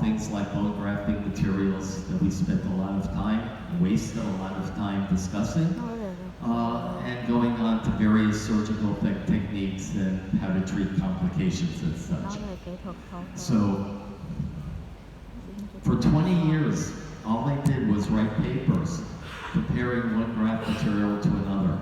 things like bone grafting materials that we spent a lot of time, wasted a lot of time discussing, and going on to various surgical techniques and how to treat complications and such. So, for 20 years, all they did was write papers comparing one graft material to another.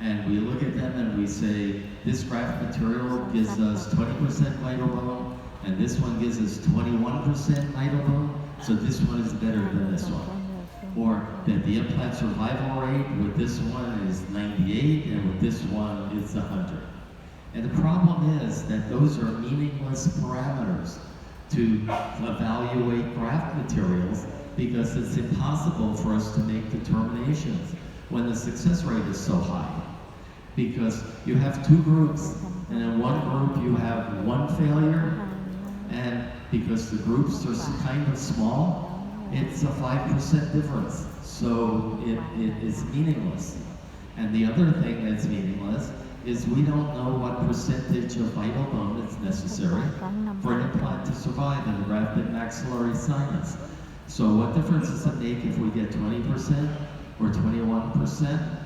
And we look at them and we say, this graft material gives us 20% vital bone, and this one gives us 21% vital bone, so this one is better than this one. Or that the implant survival rate with this one is 98, and with this one it's 100. And the problem is that those are meaningless parameters to evaluate graft materials, because it's impossible for us to make determinations when the success rate is so high. Because you have two groups, and in one group you have one failure, and because the groups are kind of small, it's a 5% difference. So it is meaningless. And the other thing that's meaningless is we don't know what percentage of vital bone is necessary for an implant to survive in the grafted maxillary sinus. So what difference does it make if we get 20% or 21%?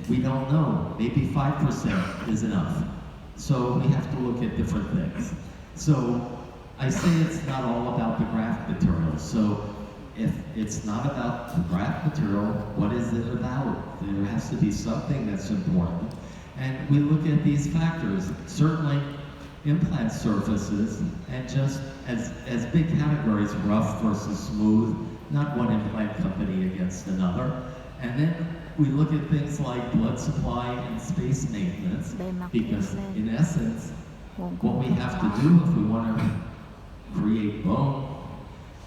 We don't know. Maybe 5% is enough. So we have to look at different things. So I say it's not all about the graft material. So if it's not about the graft material, what is it about? There has to be something that's important. And we look at these factors. Certainly, implant surfaces, and just as big categories, rough versus smooth, not one implant company against another. And then we look at things like blood supply and space maintenance, because in essence, what we have to do if we want to create bone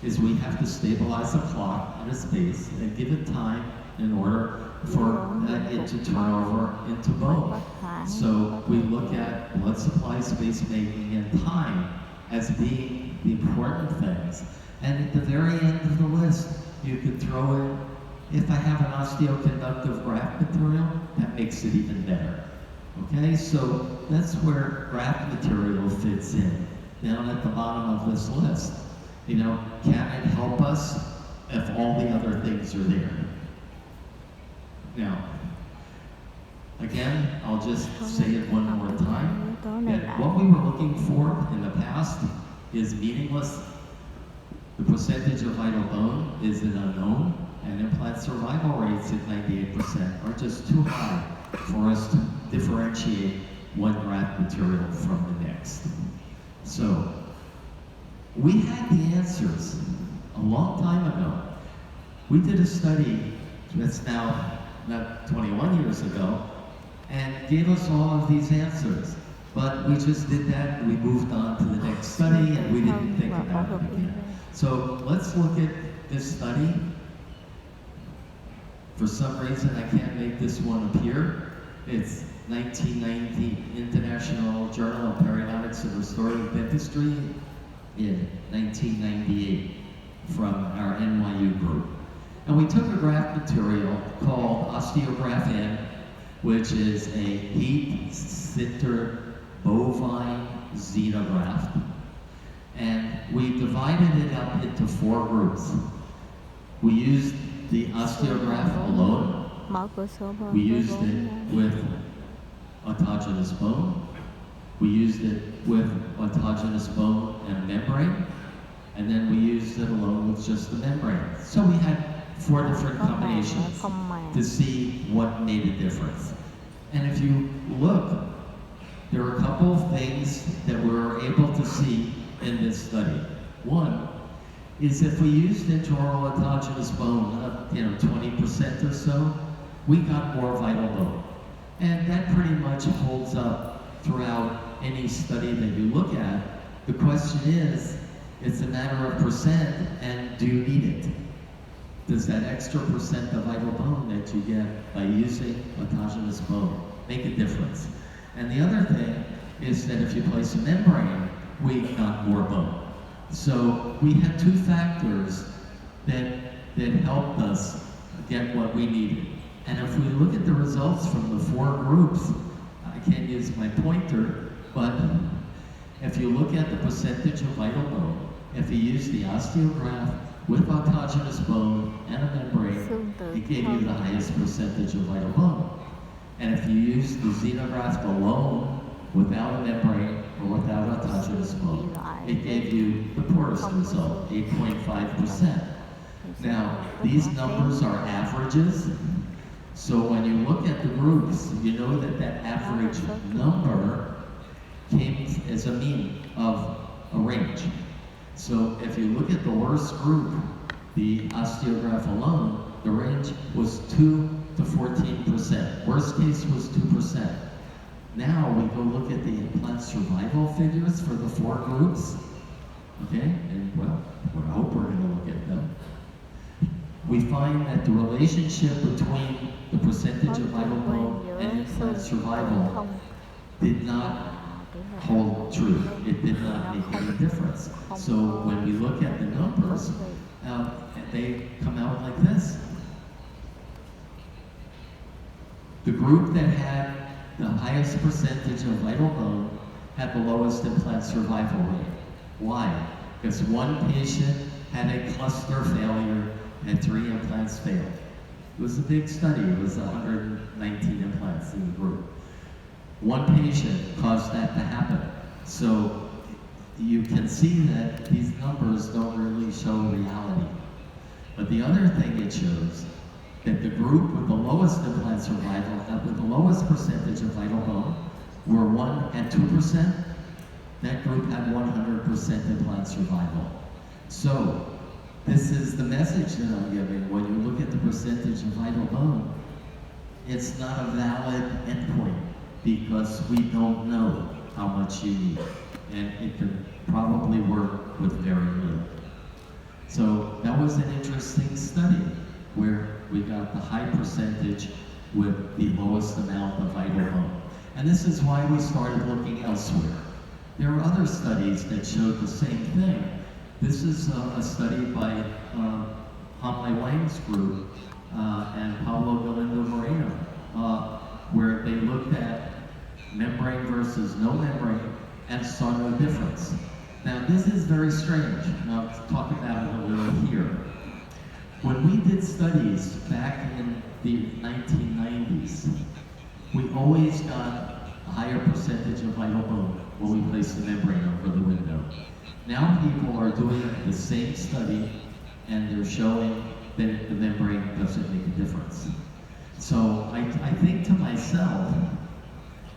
is we have to stabilize a clot in a space and give it time in order for it to turn over into bone. So we look at blood supply, space making, and time as being the important things. And at the very end of the list, you could throw in, if I have an osteoconductive graft material, that makes it even better. Okay, so that's where graft material fits in, down at the bottom of this list. You know, can it help us if all the other things are there? Now, again, I'll just say it one more time, that what we were looking for in the past is meaningless. The percentage of vital bone is an unknown, and implant survival rates at 98% are just too high for us to differentiate one graft material from the next. So, we had the answers a long time ago. We did a study that's now not 21 years ago, and gave us all of these answers. But we just did that, and we moved on to the next study, and we didn't think about it again. So let's look at this study. For some reason, I can't make this one appear. It's 1990 International Journal of Periodontics and Restorative Dentistry in 1998 from our NYU group. And we took a graft material called Osteograph N, which is a heat sintered bovine xenograft. And we divided it up into 4 groups. We used the osteograph alone. We used it with autogenous bone. We used it with autogenous bone and membrane. And then we used it alone with just the membrane. So we had 4 different combinations to see what made a difference. And if you look, there are a couple of things that we were able to see in this study. One is if we used intraoral autogenous bone, 20% or so, we got more vital bone. And that pretty much holds up throughout any study that you look at. The question is, it's a matter of percent, and do you need it? Does that extra percent of vital bone that you get by using autogenous bone make a difference? And the other thing is that if you place a membrane, we got more bone. So we had 2 factors that helped us get what we needed. And if we look at the results from the 4 groups, I can't use my pointer, but if you look at the percentage of vital bone if you use the osteograft with autogenous bone and a membrane, it gave you the highest percentage of vital bone. And if you use the xenograft alone, without a membrane or without autogenous bone, it gave you the poorest result, 8.5%. Now, these numbers are averages. So when you look at the groups, you know that that average number came as a mean of a range. So if you look at the worst group, the osteograph alone, the range was 2 to 14%. Worst case was 2%. Now we go look at the implant survival figures for the 4 groups. Okay, and well, I hope we're going to look at them. We find that the relationship between the percentage of vital bone and implant survival did not hold true. It did not make any difference. So when we look at the numbers, they come out like this. The group that had the highest percentage of vital bone had the lowest implant survival rate. Why? Because one patient had a cluster failure and 3 implants failed. It was a big study. It was 119 implants in the group. One patient caused that to happen. So you can see that these numbers don't really show reality. But the other thing it shows, that the group with the lowest implant survival, with the lowest percentage of vital bone, were 1 and 2%. That group had 100% implant survival. So this is the message that I'm giving. When you look at the percentage of vital bone, it's not a valid endpoint because we don't know how much you need. And it can probably work with very little. So that was an interesting study where we got the high percentage with the lowest amount of vital bone. And this is why we started looking elsewhere. There are other studies that showed the same thing. This is a study by Hamle Wang's group and Pablo Galindo Moreno, where they looked at membrane versus no membrane and saw no difference. Now this is very strange, and I'll talk about it a little here. When we did studies back in the 1990s, we always got a higher percentage of vital bone when we placed the membrane over the window. Now people are doing the same study and they're showing that the membrane doesn't make a difference. So I think to myself,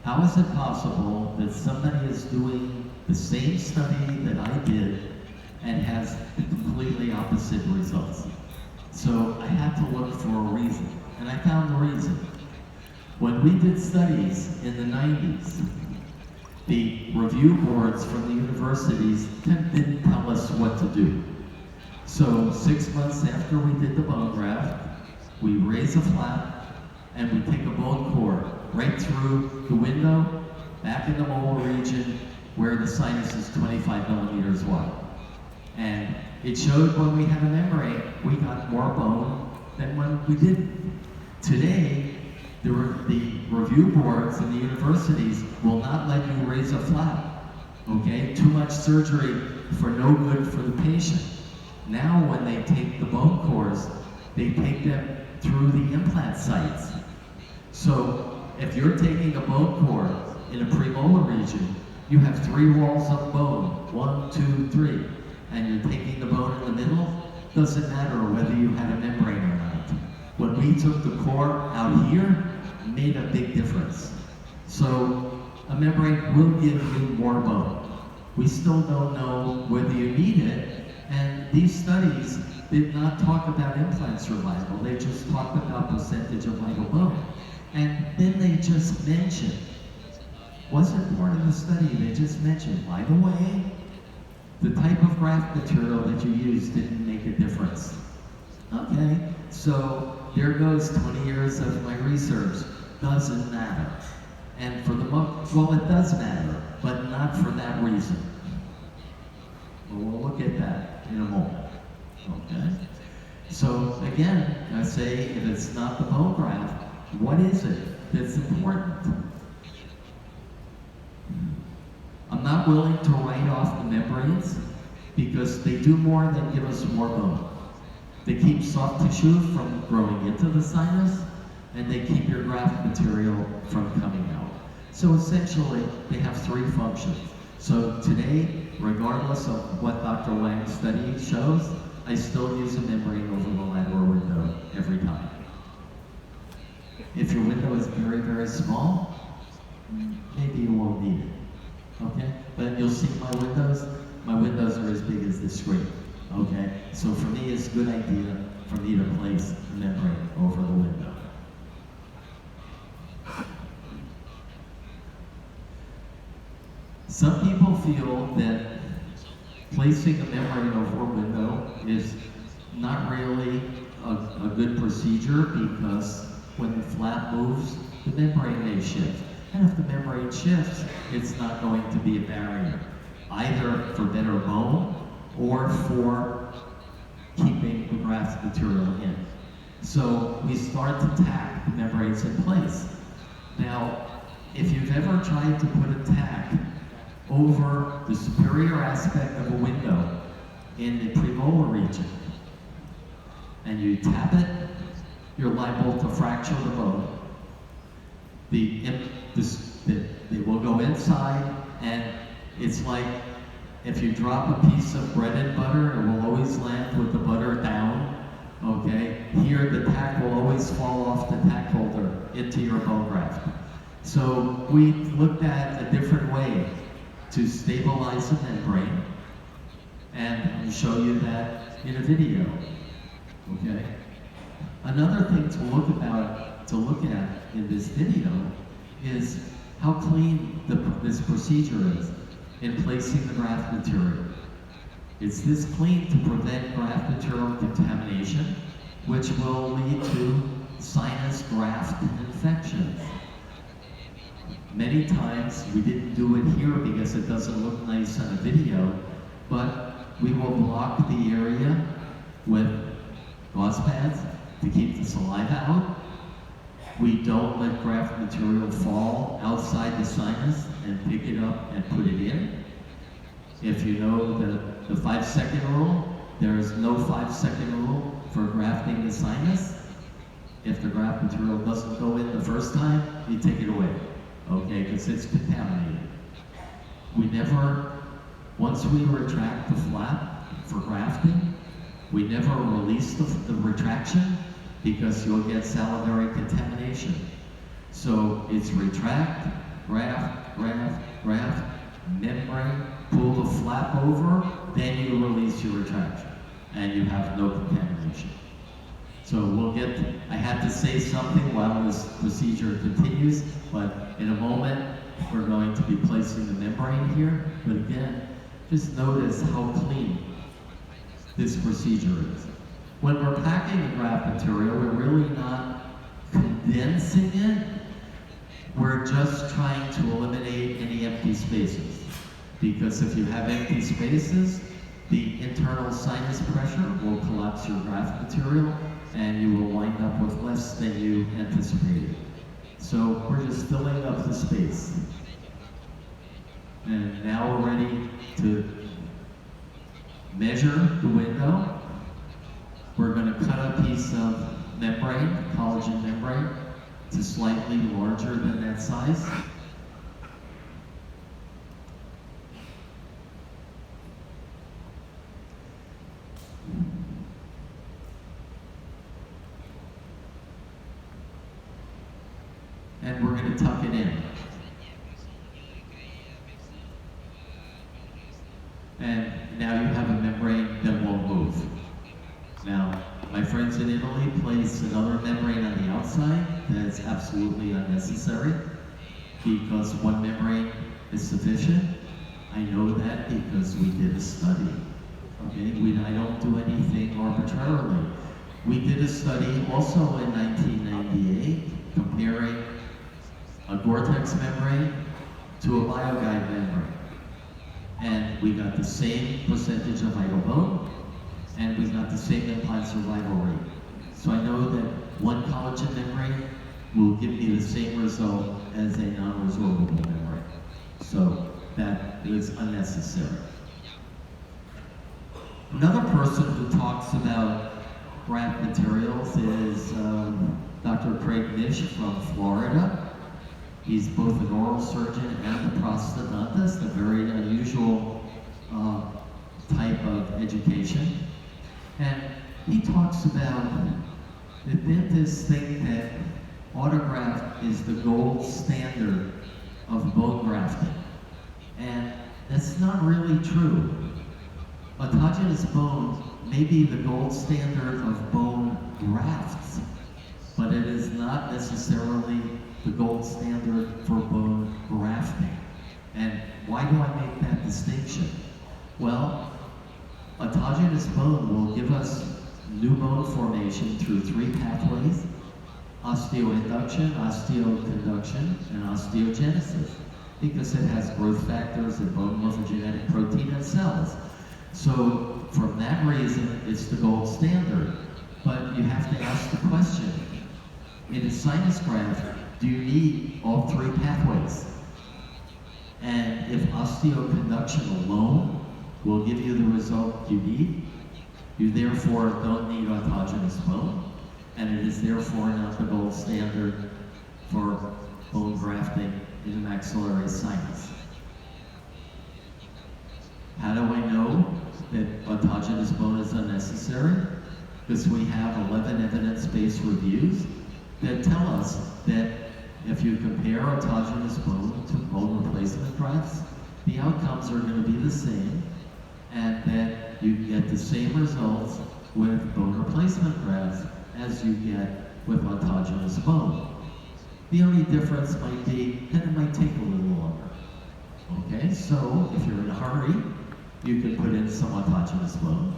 how is it possible that somebody is doing the same study that I did and has completely opposite results? So I had to look for a reason, and I found the reason. When we did studies in the 90s, the review boards from the universities didn't tell us what to do. So 6 months after we did the bone graft, we raise a flap and we take a bone cord right through the window, back in the molar region where the sinus is 25 millimeters wide. And it showed when we had a membrane, we got more bone than when we didn't. Today, the review boards in the universities will not let you raise a flap. Okay, too much surgery for no good for the patient. Now when they take the bone cores, they take them through the implant sites. So if you're taking a bone core in a premolar region, you have 3 walls of bone, 1, 2, 3, and you're taking the bone in the middle, doesn't matter whether you had a membrane or not. When we took the core out here, it made a big difference. So a membrane will give you more bone. We still don't know whether you need it, and these studies did not talk about implant survival. They just talked about percentage of vital bone. And then they just mentioned, wasn't part of the study, they just mentioned, by the way, the type of graft material that you use didn't make a difference. Okay, so there goes 20 years of my research. Doesn't matter. And for the well, it does matter, but not for that reason. We'll look at that in a moment. Okay? So again, I say, if it's not the bone graft, what is it that's important? I'm not willing to write off the membranes because they do more than give us more bone. They keep soft tissue from growing into the sinus, and they keep your graft material from coming out. So essentially, they have three functions. So today, regardless of what Dr. Wang's study shows, I still use a membrane over the lateral window every time. If your window is very, very small, maybe you won't need it, okay? But you'll see my windows are as big as this screen, okay? So for me, it's a good idea for me to place a membrane over the window. Some people feel that placing a membrane over a window is not really a good procedure because when the flap moves, the membrane may shift. And if the membrane shifts, it's not going to be a barrier, either for better bone or for keeping the graft material in. So we start to tack the membranes in place. Now, if you've ever tried to put a tack over the superior aspect of a window in the premolar region, and you tap it, you're liable to fracture the bone. They will go inside, and it's like if you drop a piece of bread and butter, it will always land with the butter down, okay? Here, the tack will always fall off the tack holder into your bone graft. So we looked at a different way to stabilize a membrane, and I'll show you that in a video, okay? Another thing to look at in this video is how clean this procedure is in placing the graft material. It's this clean to prevent graft material contamination, which will lead to sinus graft infections. Many times, we didn't do it here because it doesn't look nice on a video, but we will block the area with gauze pads to keep the saliva out. We don't let graft material fall outside the sinus and pick it up and put it in. If you know the 5-second rule, there is no 5-second rule for grafting the sinus. If the graft material doesn't go in the first time, you take it away, okay, because it's contaminated. Once we retract the flap for grafting, we never release the retraction because you'll get salivary contamination. So it's retract, graft, graft, graft, membrane, pull the flap over, then you release your retraction, and you have no contamination. So I had to say something while this procedure continues, but in a moment, we're going to be placing the membrane here. But again, just notice how clean this procedure is. When we're packing the graft material, we're really not condensing it. We're just trying to eliminate any empty spaces. Because if you have empty spaces, the internal sinus pressure will collapse your graft material, and you will wind up with less than you anticipated. So we're just filling up the space. And now we're ready to measure the window. We're going to cut a piece of membrane, collagen membrane, to slightly larger than that size. And we're going to tuck it in. And now you have a membrane that won't move. Now, my friends in Italy place another membrane on the outside. That's absolutely unnecessary because one membrane is sufficient. I know that because we did a study. Okay, I don't do anything arbitrarily. We did a study also in 1998 comparing a Gore-Tex membrane to a BioGuide membrane. And we got the same percentage of vital bone, and we got the same implant survival rate. So I know that one collagen membrane will give me the same result as a non-resorbable membrane. So that is unnecessary. Another person who talks about graft materials is Dr. Craig Nish from Florida. He's both an oral surgeon and a prosthodontist, a very unusual type of education. And he talks about the dentists think that autograft is the gold standard of bone grafting. And that's not really true. Autogenous bone may be the gold standard of bone grafts, but it is not necessarily the gold standard for bone grafting. And why do I make that distinction? Well, autogenous bone will give us new bone formation through three pathways: osteoinduction, osteoconduction, and osteogenesis, because it has growth factors and bone morphogenetic protein and cells. So from that reason, it's the gold standard. But you have to ask the question, in a sinus graft, do you need all three pathways? And if osteoconduction alone will give you the result you need, you therefore don't need autogenous bone, and it is therefore not the gold standard for bone grafting in the maxillary sinus. How do I know that autogenous bone is unnecessary? Because we have 11 evidence-based reviews that tell us that if you compare autogenous bone to bone replacement grafts, the outcomes are going to be the same, and that you get the same results with bone replacement grafts as you get with autogenous bone. The only difference might be that it might take a little longer. Okay, so if you're in a hurry, you can put in some autogenous bone.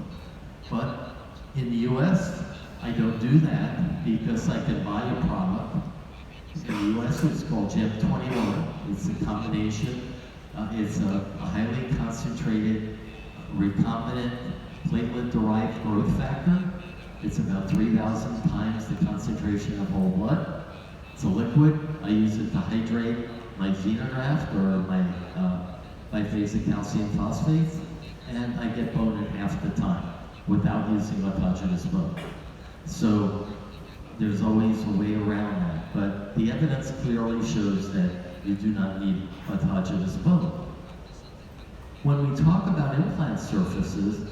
But in the US, I don't do that because I can buy a product. In the US, it's called Gem 21. It's a combination. It's a highly concentrated recombinant platelet-derived growth factor. It's about 3,000 times the concentration of whole blood. It's a liquid. I use it to hydrate my xenograft or my biphasic calcium phosphates, and I get bone in half the time without using autogenous bone. So there's always a way around that, but the evidence clearly shows that you do not need autogenous bone. When we talk about implant surfaces,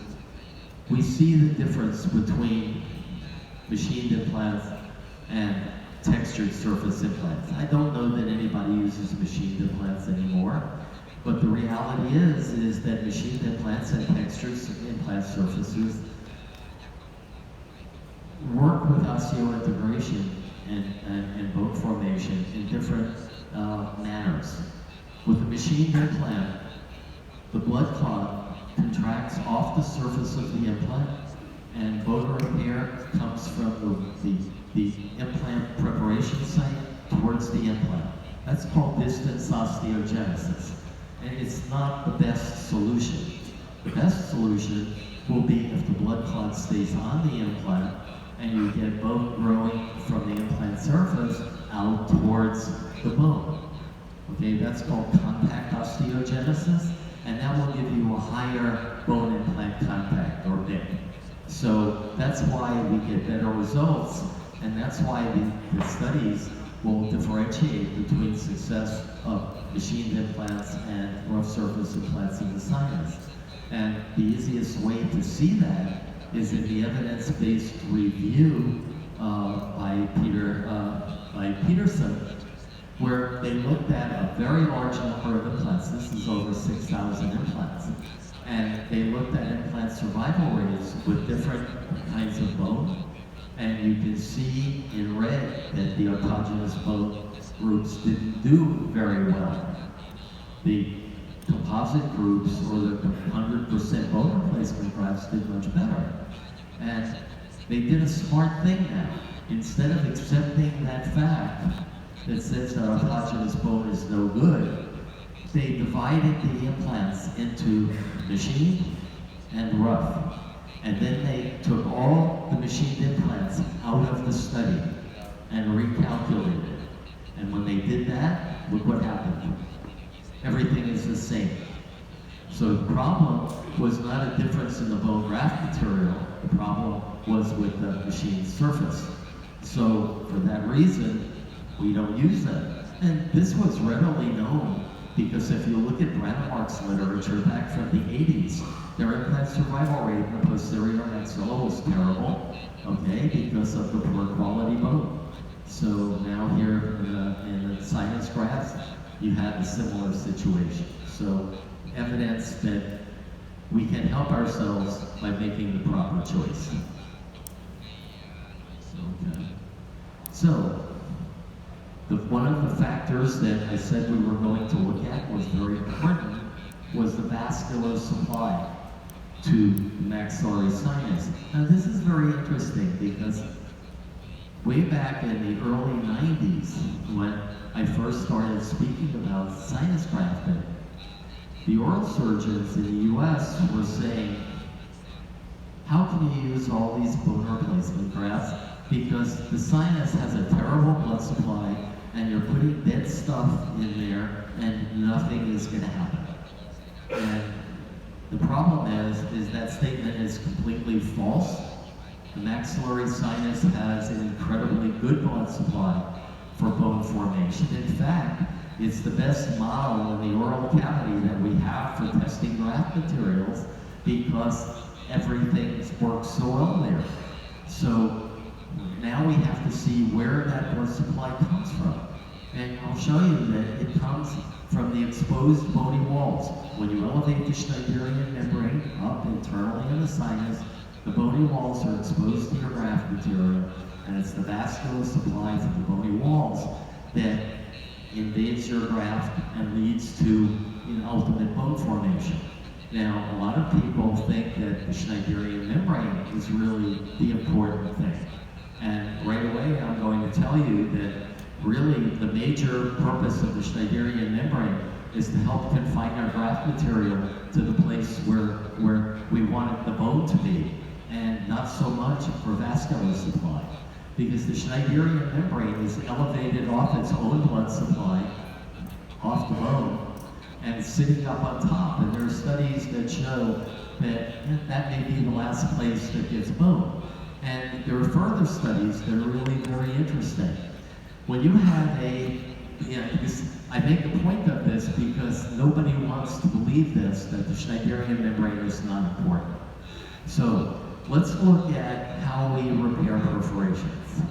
we see the difference between machined implants and textured surface implants. I don't know that anybody uses machined implants anymore, but the reality is that machined implants and textured implant surfaces work with osseointegration and bone formation in different manners. With a machined implant, the blood clot contracts off the surface of the implant, and bone repair comes from the implant preparation site towards the implant. That's called distance osteogenesis, and it's not the best solution. The best solution will be if the blood clot stays on the implant and you get bone growing from the implant surface out towards the bone. Okay, that's called contact osteogenesis, and that will give you a higher bone implant contact, or BIC. So that's why we get better results, and that's why the studies will differentiate between success of machined implants and rough surface implants in the sinus. And the easiest way to see that is in the evidence-based review by Peterson, where they looked at a very large number of implants. This is over 6,000 implants. And they looked at implant survival rates with different kinds of bone. And you can see in red that the autogenous bone groups didn't do very well. The composite groups, or the 100% bone replacement grafts, did much better. And they did a smart thing now. Instead of accepting that fact that says that autogenous bone is no good, they divided the implants into machined and rough. And then they took all the machined implants out of the study and recalculated. And when they did that, look what happened. Everything is the same. So the problem was not a difference in the bone graft material, the problem was with the machine's surface. So for that reason, we don't use them. And this was readily known because if you look at Brandmark's literature back from the 80s, their implant survival rate in the posterior maxilla was terrible, okay, because of the poor quality bone. So now here in the sinus grafts, you have a similar situation. So evidence that we can help ourselves by making the proper choice. Okay. So, one of the factors that I said we were going to look at was very important was the vascular supply to the maxillary sinus. Now this is very interesting because way back in the early 90s when I first started speaking about sinus grafting, the oral surgeons in the US were saying, how can you use all these bone replacement grafts? Because the sinus has a terrible blood supply and you're putting dead stuff in there and nothing is going to happen. And the problem is that statement is completely false. The maxillary sinus has an incredibly good blood supply for bone formation. In fact, it's the best model in the oral cavity that we have for testing graft materials because everything works so well there. So now we have to see where that blood supply comes from. And I'll show you that it comes from the exposed bony walls. When you elevate the Schneiderian membrane up internally in the sinus, the bony walls are exposed to your graft material, and it's the vascular supply to the bony walls that invades your graft and leads to ultimate bone formation. Now, a lot of people think that the Schneiderian membrane is really the important thing. And right away, I'm going to tell you that really the major purpose of the Schneiderian membrane is to help confine our graft material to the place where we want the bone to be, and not so much for vascular supply. Because the Schneiderian membrane is elevated off its own blood supply, off the bone, and it's sitting up on top. And there are studies that show that that may be the last place that gets bone. And there are further studies that are really very interesting. When you have I make a point of this because nobody wants to believe this, that the Schneiderian membrane is not important. So let's look at how we repair perforations.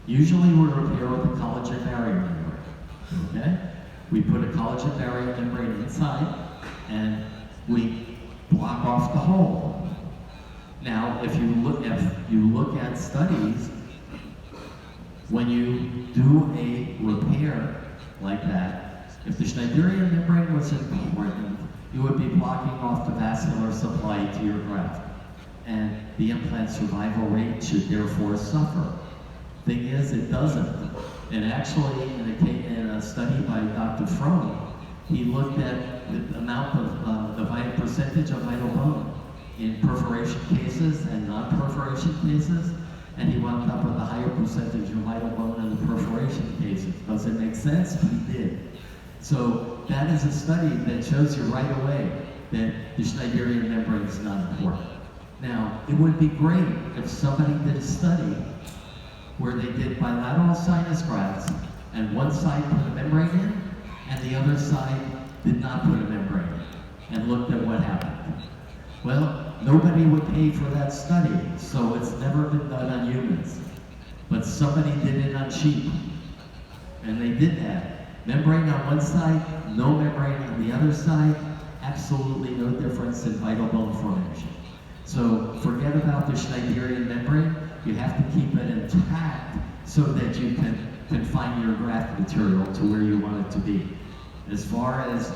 Usually we repair with a collagen barrier membrane, okay? We put a collagen barrier membrane inside and we block off the hole. Now, if you look at studies, when you do a repair like that, if the Schneiderian membrane was important, you would be blocking off the vascular supply to your graft, and the implant survival rate should therefore suffer. Thing is, it doesn't. And actually, in a study by Dr. Fromm, he looked at the amount of the percentage of vital bone in perforation cases and non-perforation cases, and he wound up with a higher percentage of vital bone in the perforation cases. Does it make sense? He did. So that is a study that shows you right away that the Schneiderian membrane is not important. Now, it would be great if somebody did a study where they did bilateral sinus grafts and one side put a membrane in and the other side did not put a membrane in and looked at what happened. Well, nobody would pay for that study, so it's never been done on humans. But somebody did it on sheep, and they did that. Membrane on one side, no membrane on the other side, absolutely no difference in vital bone formation. So forget about the Schneiderian membrane. You have to keep it intact so that you can confine your graft material to where you want it to be. As far as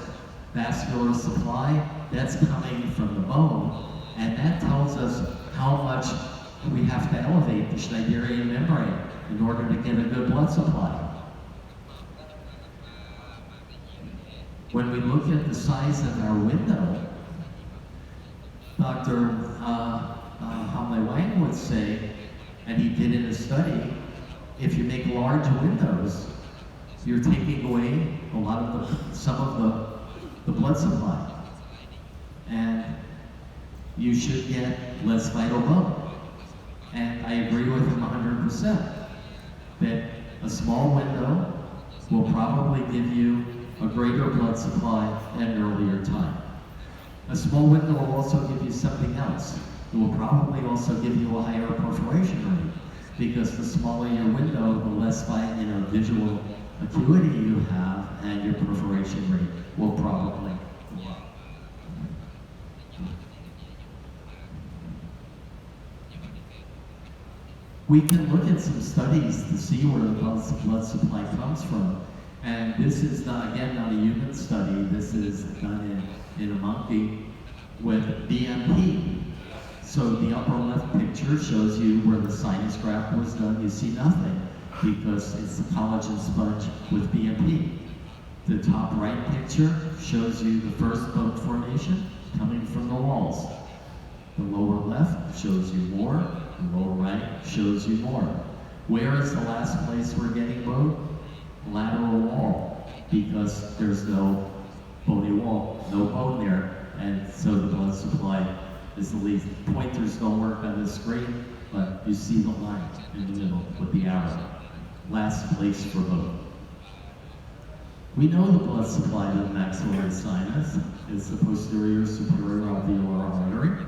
vascular supply, that's coming from the bone, and that tells us how much we have to elevate the Schneiderian membrane in order to get a good blood supply. When we look at the size of our window, Dr. Hamle Wang would say, and he did in a study, if you make large windows, you're taking away some of the blood supply. and you should get less vital bone. And I agree with him 100% that a small window will probably give you a greater blood supply at an earlier time. A small window will also give you something else. It will probably also give you a higher perforation rate, because the smaller your window, the less visual acuity you have, and your perforation rate will probably go up. We can look at some studies to see where the blood supply comes from. And this is not, again, not a human study. This is done in a monkey with BMP. So the upper left picture shows you where the sinus graft was done. You see nothing because it's a collagen sponge with BMP. The top right picture shows you the first bone formation coming from the walls. The lower left shows you more. The lower right shows you more. Where is the last place we're getting bone? Lateral wall, because there's no bony wall, no bone there, and so the blood supply is the least. Pointers don't work on the screen, but you see the line in the middle with the arrow. Last place for bone. We know the blood supply to the maxillary sinus is the posterior superior alveolar artery.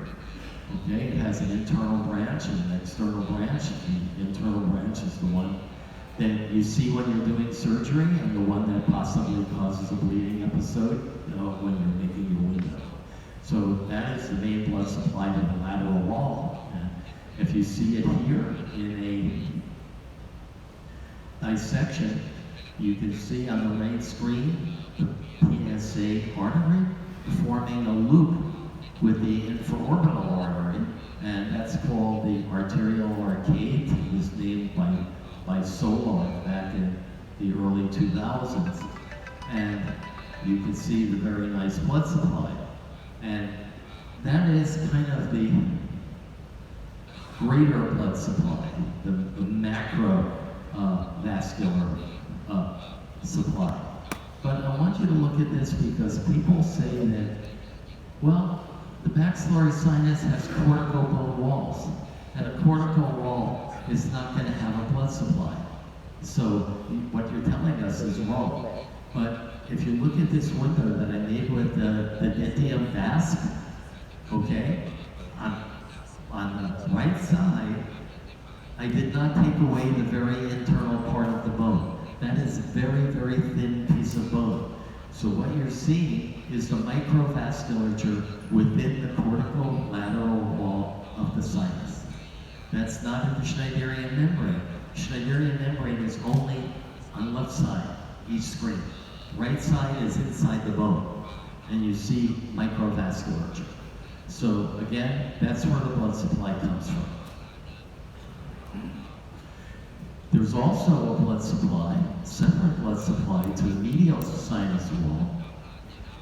Okay, it has an internal branch and an external branch. The internal branch is the one that you see when you're doing surgery, and the one that possibly causes a bleeding episode, when you're making your window. So that is the main blood supply to the lateral wall. And if you see it here in a dissection, you can see on the right screen the PSA artery forming a loop with the infraorbital artery, and that's called the arterial arcade. It was named by Solon back in the early 2000s. And you can see the very nice blood supply. And that is kind of the greater blood supply, the macro vascular supply. But I want you to look at this because people say that, well, the maxillary sinus has cortical bone walls, and a cortical wall is not going to have a blood supply. So what you're telling us is wrong. But if you look at this window that I made with the Dentium Vasc, okay, on the right side, I did not take away the very internal part of the bone. That is a very, very thin piece of bone. So what you're seeing is the microvasculature within the cortical lateral wall of the sinus. That's not in the Schneiderian membrane. Schneiderian membrane is only on left side, each screen. Right side is inside the bone, and you see microvasculature. So again, that's where the blood supply comes from. There's also a blood supply, separate blood supply to the medial sinus wall,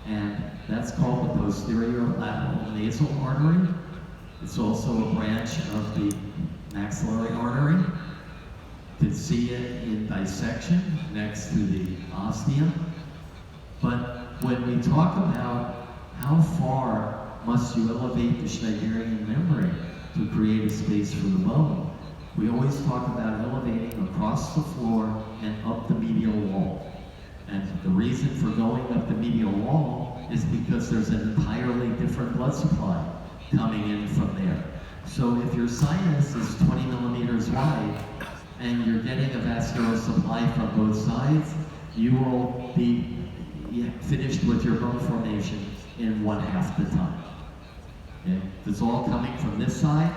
and that's called the posterior lateral nasal artery. It's also a branch of the maxillary artery. You can see it in dissection next to the ostium. But when we talk about how far must you elevate the Schneiderian membrane to create a space for the bone, we always talk about elevating across the floor and up the medial wall. And the reason for going up the medial wall is because there's an entirely different blood supply coming in from there. So if your sinus is 20 millimeters wide and you're getting a vascular supply from both sides, you will be finished with your bone formation in 1/2 the time. Okay? If it's all coming from this side,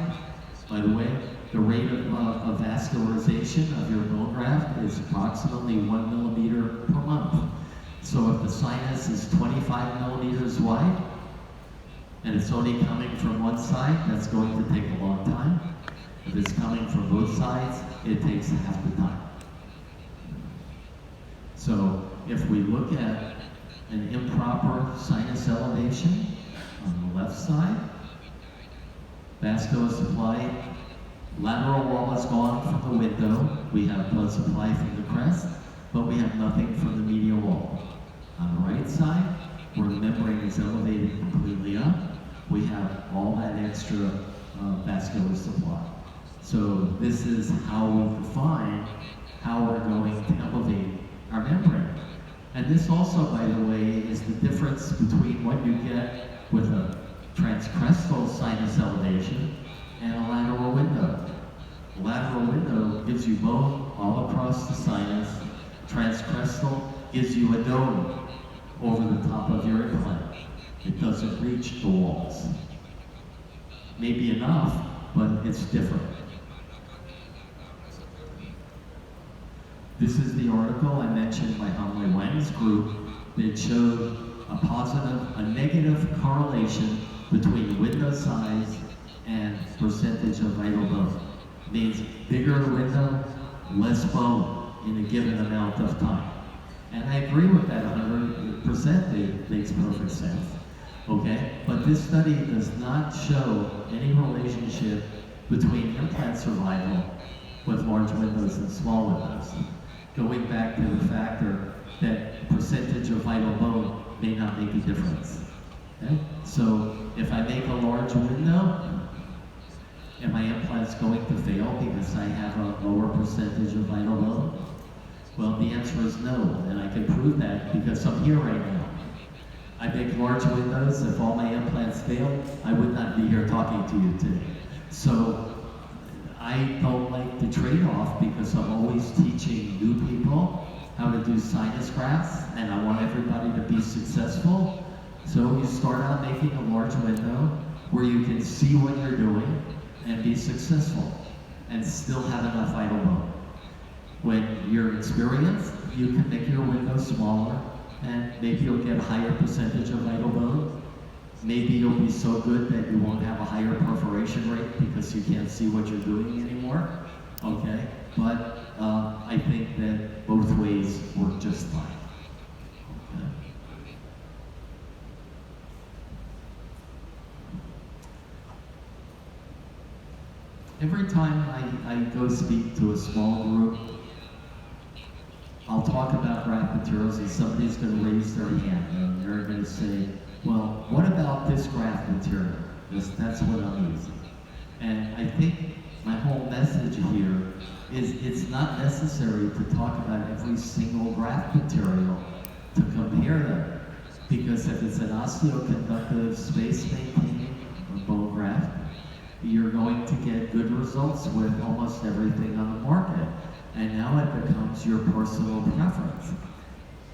by the way, the rate of vascularization of your bone graft is approximately 1 millimeter per month. So if the sinus is 25 millimeters wide, and it's only coming from one side, that's going to take a long time. If it's coming from both sides, it takes 1/2 the time. So if we look at an improper sinus elevation on the left side, vascular supply, lateral wall is gone from the window. We have blood supply from the crest, but we have nothing from the medial wall. On the right side, where the membrane is elevated completely up, we have all that extra vascular supply. So this is how we define how we're going to elevate our membrane. And this also, by the way, is the difference between what you get with a transcrestal sinus elevation and a lateral window. A lateral window gives you bone all across the sinus. Transcrestal gives you a dome over the top of your implant. It doesn't reach the walls. Maybe enough, but it's different. This is the article I mentioned by Hanley Wang's group that showed a negative correlation between window size and percentage of vital bone. It means bigger the window, less bone in a given amount of time. And I agree with that 100%. It makes perfect sense. Okay? But this study does not show any relationship between implant survival with large windows and small windows. Going back to the factor that percentage of vital bone may not make a difference. Okay? So if I make a large window, and my implant's going to fail because I have a lower percentage of vital bone? Well, the answer is no, and I can prove that because I'm here right now. I make large windows. If all my implants fail, I would not be here talking to you today. So I don't like the trade-off because I'm always teaching new people how to do sinus grafts, and I want everybody to be successful. So you start out making a large window where you can see what you're doing and be successful and still have enough vital bone. When you're experienced, you can make your window smaller and maybe you'll get a higher percentage of vital bone. Maybe you'll be so good that you won't have a higher perforation rate because you can't see what you're doing anymore. Okay, but I think that both ways work just fine. Okay. Every time I go speak to a small group, I'll talk about graft materials and somebody's going to raise their hand and they're going to say, well, what about this graft material? That's what I'm using. And I think my whole message here is it's not necessary to talk about every single graft material to compare them. Because if it's an osteoconductive space maintaining or bone graft, you're going to get good results with almost everything on the market. And now it becomes your personal preference.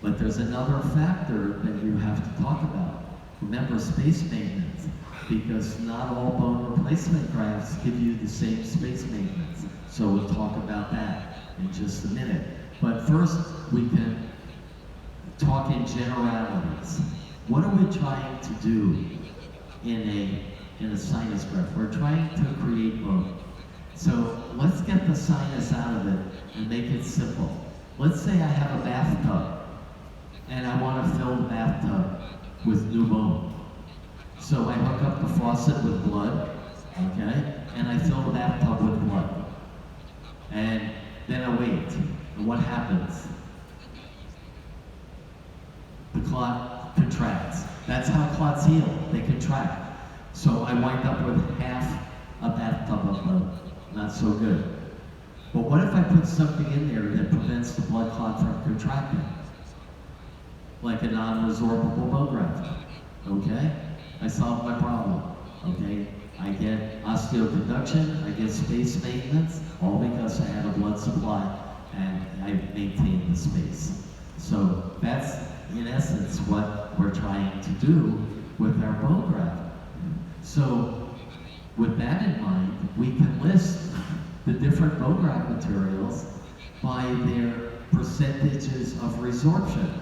But there's another factor that you have to talk about. Remember space maintenance, because not all bone replacement grafts give you the same space maintenance. So we'll talk about that in just a minute. But first, we can talk in generalities. What are we trying to do in a sinus graft? We're trying to create bone. So let's get the sinus out of it and make it simple. Let's say I have a bathtub and I want to fill the bathtub with new bone. So I hook up the faucet with blood, okay, and I fill the bathtub with blood. And then I wait, and what happens? The clot contracts. That's how clots heal, they contract. So I wind up with half a bathtub of blood. Not so good. But what if I put something in there that prevents the blood clot from contracting? Like a non-resorbable bone graft. Okay? I solved my problem. Okay? I get osteoconduction, I get space maintenance, all because I had a blood supply and I maintained the space. So that's, in essence, what we're trying to do with our bone graft. So with that in mind, we can list the different bone graft materials by their percentages of resorption.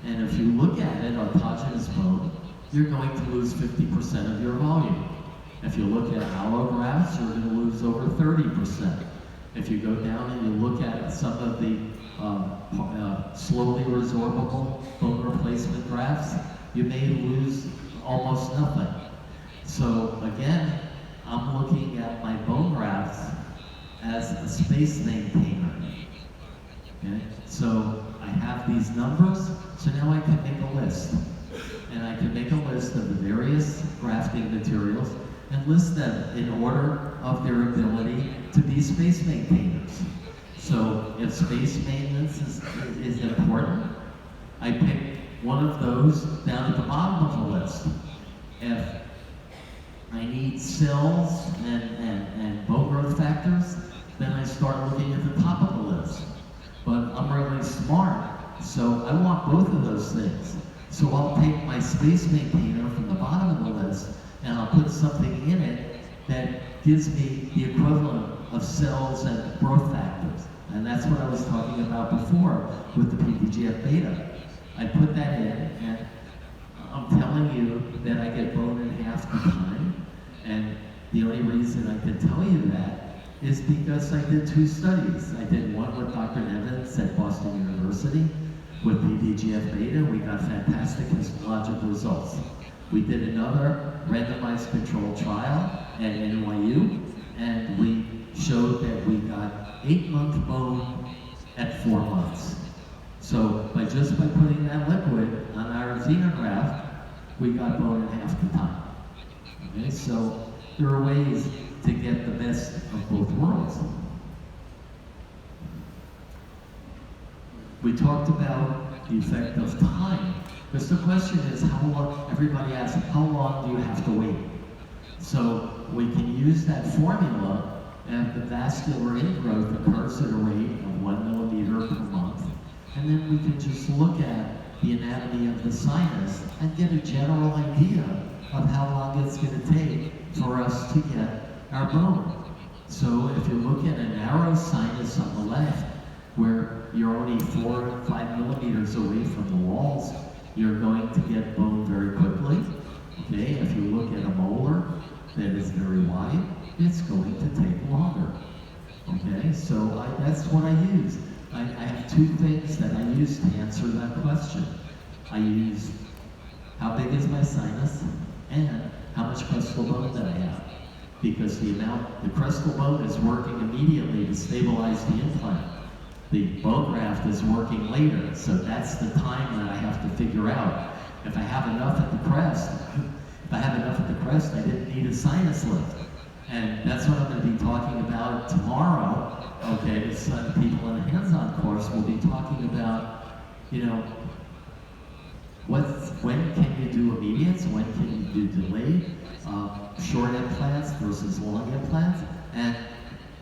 And if you look at it, autogenous bone, you're going to lose 50% of your volume. If you look at allografts, you're going to lose over 30%. If you go down and you look at some of the slowly resorbable bone replacement grafts, you may lose almost nothing. So again, I'm looking at my bone grafts as a space maintainer. Okay? So I have these numbers, so now I can make a list. and I can make a list of the various grafting materials and list them in order of their ability to be space maintainers. So if space maintenance is important, I pick one of those down at the bottom of the list. If I need cells and bone growth factors, then I start looking at the top of the list. But I'm really smart, so I want both of those things. So I'll take my space maintainer from the bottom of the list and I'll put something in it that gives me the equivalent of cells and growth factors. And that's what I was talking about before with the PDGF beta. I put that in, and I'm telling you that I get bone in half the time. And the only reason I can tell you that is because I did 2 studies. I did one with Dr. Nevins at Boston University with PDGF beta. We got fantastic histological results. We did another randomized controlled trial at NYU, and we showed that we got 8-month bone at 4 months. So by putting that liquid on our xenograft, we got bone in half the time. Okay, so there are ways to get the best of both worlds. We talked about the effect of time, because the question is how long, everybody asks, how long do you have to wait? So we can use that formula, and the vascular ingrowth occurs at a rate of 1 millimeter per month. And then we can just look at the anatomy of the sinus and get a general idea of how long it's going to take for us to get our bone. So if you look at a narrow sinus on the left, where you're only 4 or 5 millimeters away from the walls, you're going to get bone very quickly. Okay, if you look at a molar that is very wide, it's going to take longer. Okay, so that's what I use. I have 2 things that I use to answer that question. I use how big is my sinus and how much crestal bone that I have. Because the crestal bone is working immediately to stabilize the implant. The bone graft is working later, so that's the time that I have to figure out. If I have enough at the crest, I didn't need a sinus lift. And that's what I'm going to be talking about tomorrow. Okay, with some people in a hands-on course, we'll be talking about, when can you do immediates, when can you do delayed, short implants versus long implants, and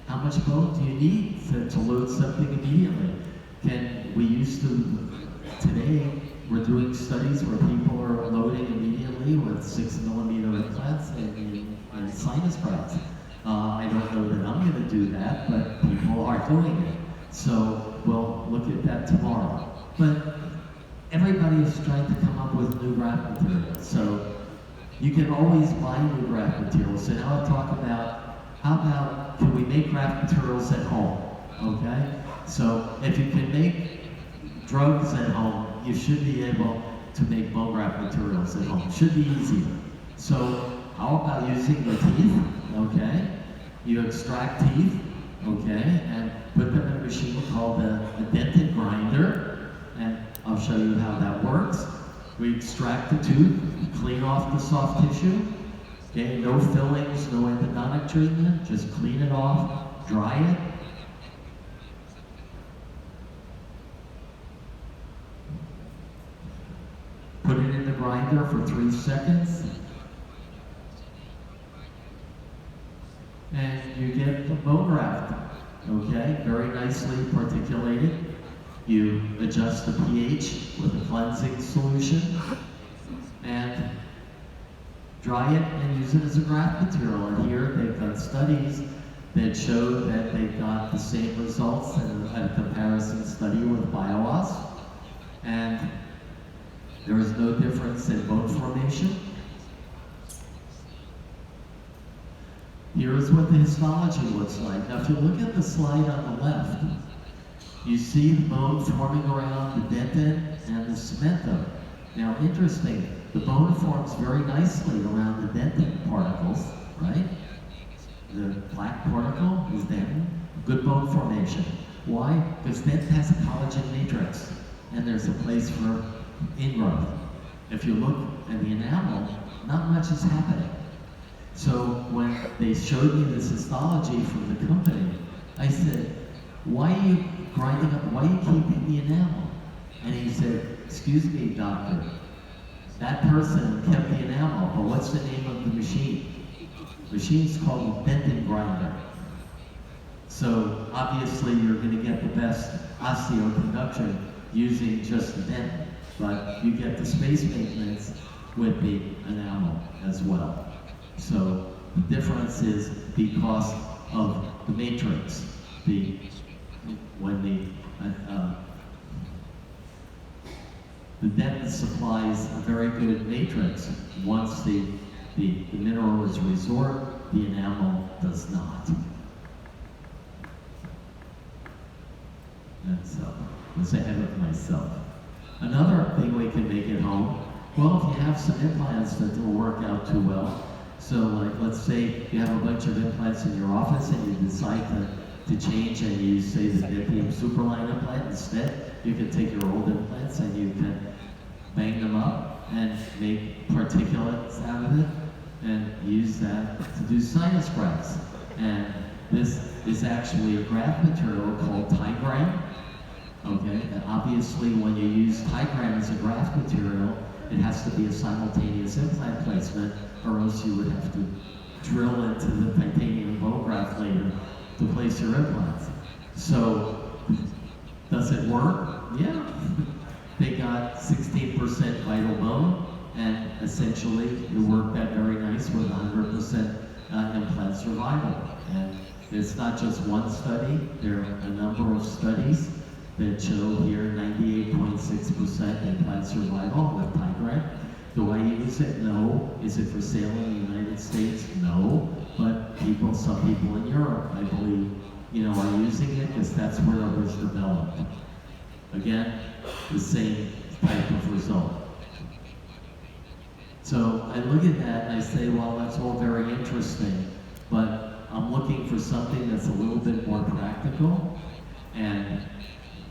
how much bone do you need to load something immediately? Today, we're doing studies where people are loading immediately with 6 millimeter implants in sinus grafts. I don't know that I'm going to do that, but people are doing it. So we'll look at that tomorrow. But everybody is trying to come up with new graft materials. So you can always buy new graft materials. So now I'll talk about, can we make graft materials at home? Okay? So if you can make drugs at home, you should be able to make bone graft materials at home. It should be easier. So how about using your teeth? Okay? You extract teeth, okay, and put them in a machine called a dentin grinder, and I'll show you how that works. We extract the tooth, clean off the soft tissue, okay, no fillings, no endodontic treatment, just clean it off, dry it. Put it in the grinder for 3 seconds. And you get the bone graft, okay? Very nicely particulated. You adjust the pH with a cleansing solution and dry it and use it as a graft material. And here they've done studies that show that they got the same results in a comparison study with BioOS. And there is no difference in bone formation. Here's what the histology looks like. Now, if you look at the slide on the left, you see the bone forming around the dentin and the cementum. Now, interesting, the bone forms very nicely around the dentin particles, right? The black particle is dentin, good bone formation. Why? Because dentin has a collagen matrix, and there's a place for ingrowth. If you look at the enamel, not much is happening. So when they showed me this histology from the company, I said, why are you grinding up, why are you keeping the enamel? And he said, excuse me, doctor, that person kept the enamel, but what's the name of the machine? The machine's called a dentin grinder. So obviously you're going to get the best osteoconduction using just the dentin, but you get the space maintenance with the enamel as well. So the difference is because of the matrix. When the dentin supplies a very good matrix. Once the mineral is resorbed, the enamel does not. And so, I was ahead of myself. Another thing we can make at home, well, if you have some implants that don't work out too well, so like let's say you have a bunch of implants in your office and you decide to change and you say the lithium superline implant instead, you can take your old implants and you can bang them up and make particulates out of it and use that to do sinus grafts. And this is actually a graft material called Tigram. Okay, and obviously when you use Tigram as a graft material, it has to be a simultaneous implant placement, or else you would have to drill into the titanium bone graft later to place your implants. So, does it work? Yeah. They got 16% vital bone, and essentially it worked out very nice with 100% implant survival. And it's not just one study, there are a number of studies that show here 98.6% implant survival with Tigram. Do I use it? No. Is it for sale in the United States? No. But some people in Europe, I believe, are using it because that's where it was developed. Again, the same type of result. So I look at that and I say, well, that's all very interesting, but I'm looking for something that's a little bit more practical. And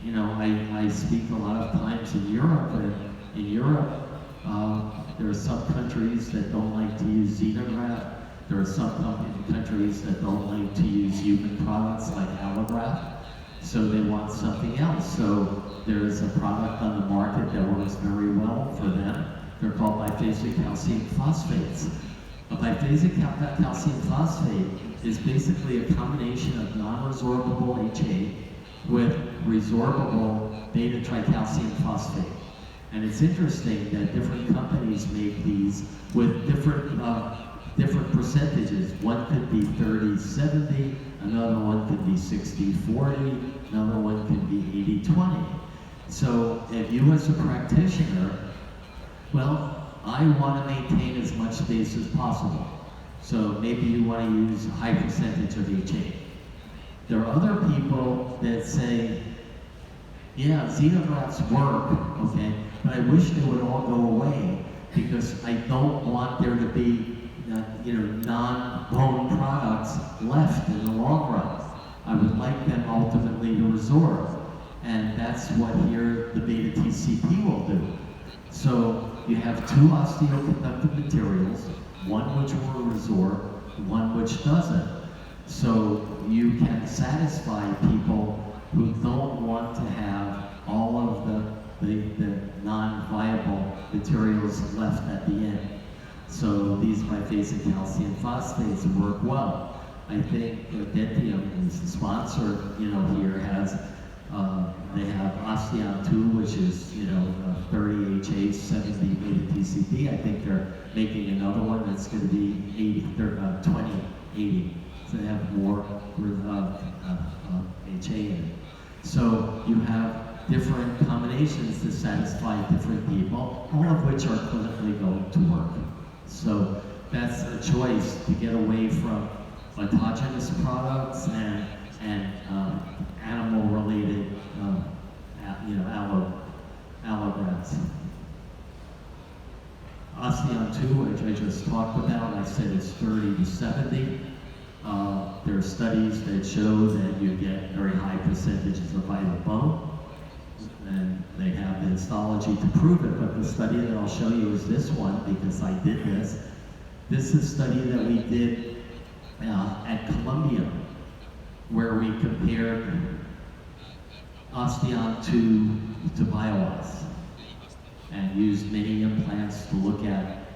I speak a lot of times in Europe, and in Europe, there are some countries that don't like to use xenograft. There are some countries that don't like to use human products like allograft. So they want something else. So there's a product on the market that works very well for them. They're called biphasic calcium phosphates. A biphasic calcium phosphate is basically a combination of non-resorbable HA with resorbable beta-tricalcium phosphate. And it's interesting that different companies make these with different percentages. One could be 30-70, another one could be 60-40, another one could be 80-20. So if you as a practitioner, well, I want to maintain as much space as possible. So maybe you want to use a high percentage of HA. There are other people that say, yeah, xenografts work, okay, but I wish they would all go away because I don't want there to be non-bone products left in the long run. I would like them ultimately to resorb, and that's what here the beta TCP will do. So you have two osteoconductive materials, one which will resorb, one which doesn't. So you can satisfy people who don't want to have all of the non-viable materials left at the end. So these biphasic calcium phosphates work well. I think Dentium, who's the sponsor, here has they have Osteon 2, which is 30 HA, 70 beta TCP. I think they're making another one that's going to be 20, 80. So they have more HA in it. So you have different combinations to satisfy different people, all of which are clinically going to work. So that's a choice to get away from autogenous products and animal-related, allografts. Osteon 2, which I just talked about, I said it's 30-70. There are studies that show that you get very high percentages of vital bone. and they have the histology to prove it, but the study that I'll show you is this one because I did this. This is a study that we did at Columbia, where we compared Osteon to BioOS and used mini implants to look at